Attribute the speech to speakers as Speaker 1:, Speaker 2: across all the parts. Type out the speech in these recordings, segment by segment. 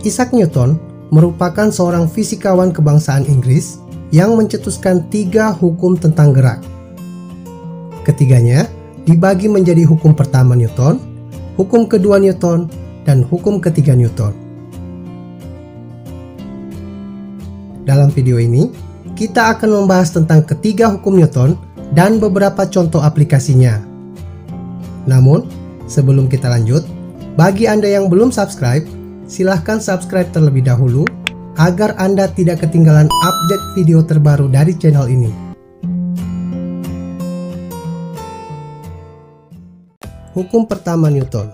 Speaker 1: Isaac Newton merupakan seorang fisikawan kebangsaan Inggris yang mencetuskan 3 hukum tentang gerak. Ketiganya dibagi menjadi hukum pertama Newton, hukum kedua Newton, dan hukum ketiga Newton. Dalam video ini, kita akan membahas tentang ketiga hukum Newton dan beberapa contoh aplikasinya. Namun, sebelum kita lanjut, bagi Anda yang belum subscribe, silahkan subscribe terlebih dahulu agar Anda tidak ketinggalan update video terbaru dari channel ini. Hukum pertama Newton.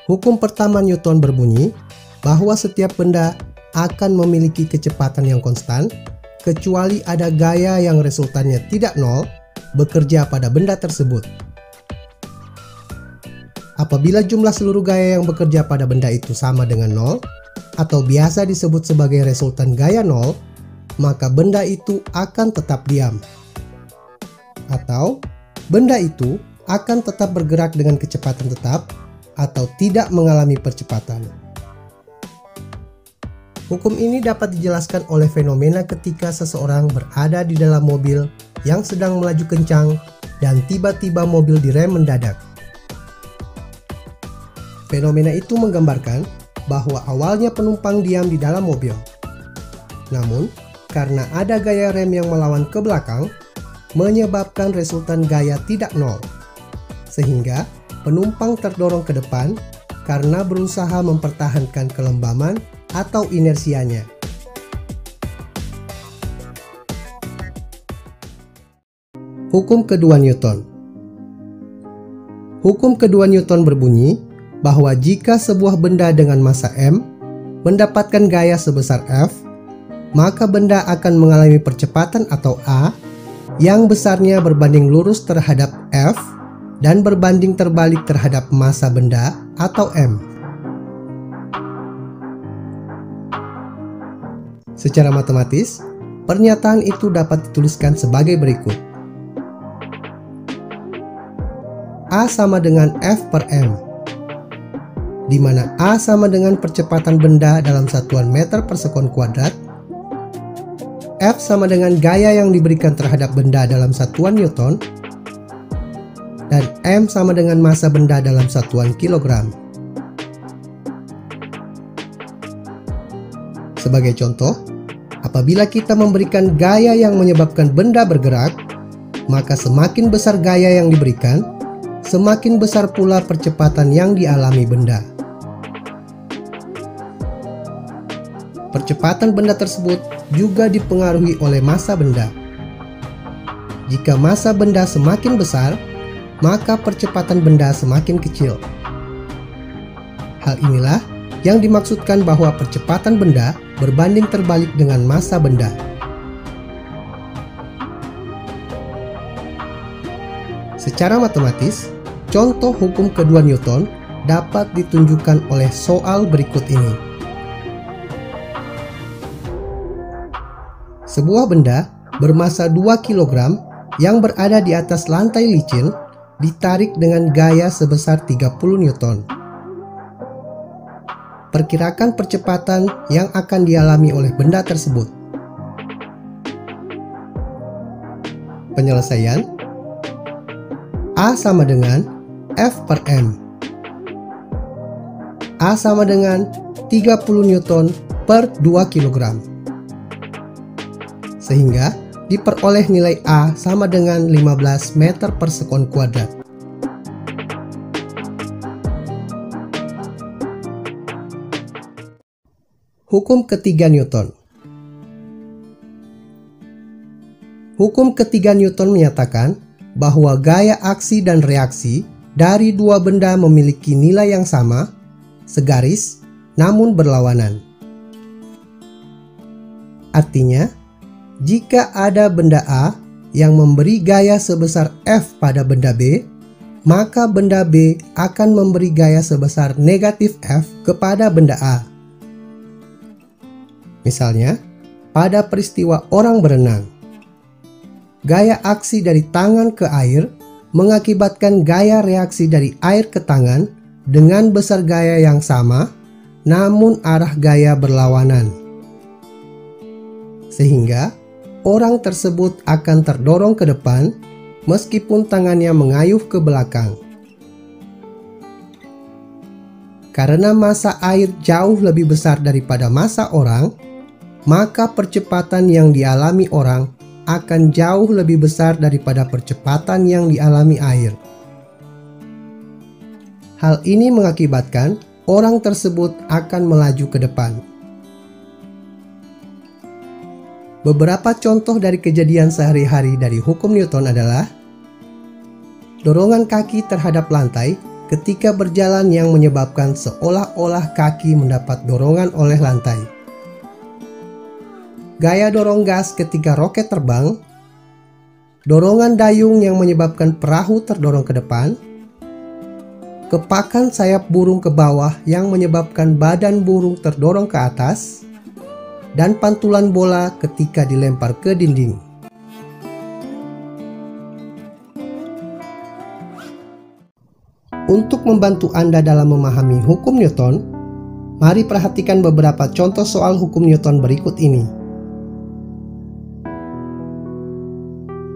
Speaker 1: Hukum pertama Newton berbunyi bahwa setiap benda akan memiliki kecepatan yang konstan kecuali ada gaya yang resultannya tidak nol bekerja pada benda tersebut. Apabila jumlah seluruh gaya yang bekerja pada benda itu sama dengan nol, atau biasa disebut sebagai resultan gaya nol, maka benda itu akan tetap diam. Atau, benda itu akan tetap bergerak dengan kecepatan tetap atau tidak mengalami percepatan. Hukum ini dapat dijelaskan oleh fenomena ketika seseorang berada di dalam mobil yang sedang melaju kencang dan tiba-tiba mobil direm mendadak. Fenomena itu menggambarkan bahwa awalnya penumpang diam di dalam mobil. Namun, karena ada gaya rem yang melawan ke belakang, menyebabkan resultan gaya tidak nol. Sehingga penumpang terdorong ke depan karena berusaha mempertahankan kelembaman atau inersianya. Hukum kedua Newton. Hukum kedua Newton berbunyi bahwa jika sebuah benda dengan massa m mendapatkan gaya sebesar F, maka benda akan mengalami percepatan atau A yang besarnya berbanding lurus terhadap F dan berbanding terbalik terhadap massa benda atau m. Secara matematis, pernyataan itu dapat dituliskan sebagai berikut. A sama dengan F per m, di mana A sama dengan percepatan benda dalam satuan meter per sekon kuadrat, F sama dengan gaya yang diberikan terhadap benda dalam satuan Newton, dan M sama dengan massa benda dalam satuan kilogram. Sebagai contoh, apabila kita memberikan gaya yang menyebabkan benda bergerak, maka semakin besar gaya yang diberikan, semakin besar pula percepatan yang dialami benda. Percepatan benda tersebut juga dipengaruhi oleh massa benda. Jika massa benda semakin besar, maka percepatan benda semakin kecil. Hal inilah yang dimaksudkan bahwa percepatan benda berbanding terbalik dengan massa benda. Secara matematis, contoh hukum kedua Newton dapat ditunjukkan oleh soal berikut ini. Sebuah benda bermassa 2 kg yang berada di atas lantai licin ditarik dengan gaya sebesar 30 Newton. Perkirakan percepatan yang akan dialami oleh benda tersebut. Penyelesaian: A sama dengan F per m. A sama dengan 30 Newton per 2 kg. Sehingga diperoleh nilai A sama dengan 15 meter per sekon kuadrat. Hukum ketiga Newton. Hukum ketiga Newton menyatakan bahwa gaya aksi dan reaksi dari dua benda memiliki nilai yang sama, segaris, namun berlawanan. Artinya, jika ada benda A yang memberi gaya sebesar F pada benda B, maka benda B akan memberi gaya sebesar negatif F kepada benda A. Misalnya, pada peristiwa orang berenang, gaya aksi dari tangan ke air mengakibatkan gaya reaksi dari air ke tangan dengan besar gaya yang sama, namun arah gaya berlawanan. Sehingga orang tersebut akan terdorong ke depan meskipun tangannya mengayuh ke belakang. Karena massa air jauh lebih besar daripada massa orang, maka percepatan yang dialami orang akan jauh lebih besar daripada percepatan yang dialami air. Hal ini mengakibatkan orang tersebut akan melaju ke depan. Beberapa contoh dari kejadian sehari-hari dari hukum Newton adalah dorongan kaki terhadap lantai ketika berjalan yang menyebabkan seolah-olah kaki mendapat dorongan oleh lantai. Gaya dorong gas ketika roket terbang, dorongan dayung yang menyebabkan perahu terdorong ke depan, kepakan sayap burung ke bawah yang menyebabkan badan burung terdorong ke atas, dan pantulan bola ketika dilempar ke dinding. Untuk membantu Anda dalam memahami hukum Newton, mari perhatikan beberapa contoh soal hukum Newton berikut ini.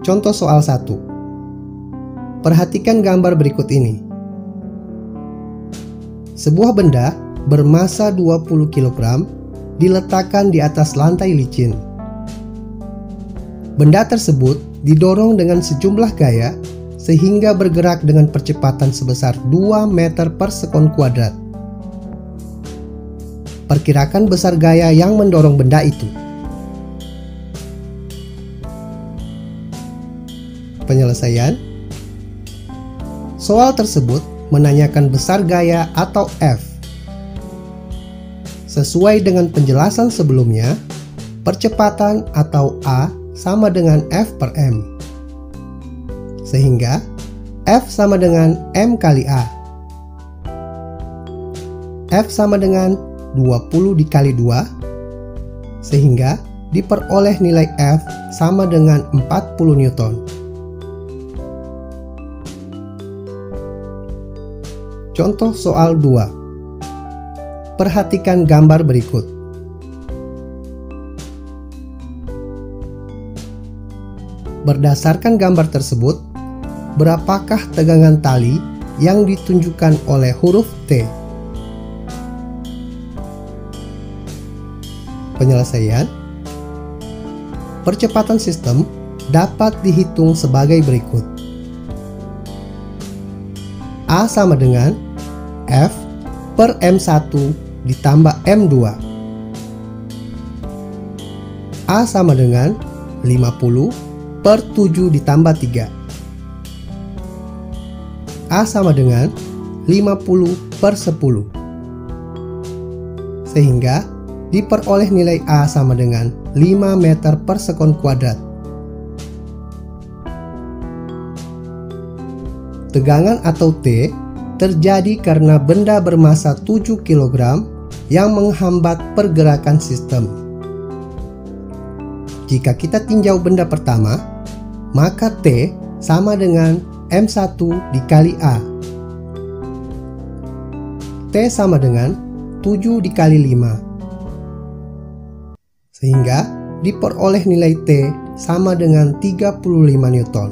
Speaker 1: Contoh soal 1. Perhatikan gambar berikut ini. Sebuah benda bermassa 20 kg diletakkan di atas lantai licin. Benda tersebut didorong dengan sejumlah gaya sehingga bergerak dengan percepatan sebesar 2 meter per sekon kuadrat. Perkirakan besar gaya yang mendorong benda itu. Penyelesaian. Soal tersebut menanyakan besar gaya atau F. Sesuai dengan penjelasan sebelumnya, percepatan atau A sama dengan F per M. Sehingga F sama dengan M kali A. F sama dengan 20 dikali 2, sehingga diperoleh nilai F sama dengan 40 Newton. Contoh soal 2. Perhatikan gambar berikut. Berdasarkan gambar tersebut, berapakah tegangan tali yang ditunjukkan oleh huruf T? Penyelesaian. Percepatan sistem dapat dihitung sebagai berikut. A sama dengan F per M1 ditambah M2. A sama dengan 50 per 7 ditambah 3. A sama dengan 50 per 10. Sehingga diperoleh nilai A sama dengan 5 meter per sekon kuadrat. Tegangan atau T terjadi karena benda bermassa 7 kg yang menghambat pergerakan sistem. Jika kita tinjau benda pertama, maka T sama dengan M1 dikali A. T sama dengan 7 dikali 5. Sehingga diperoleh nilai T sama dengan 35 Newton.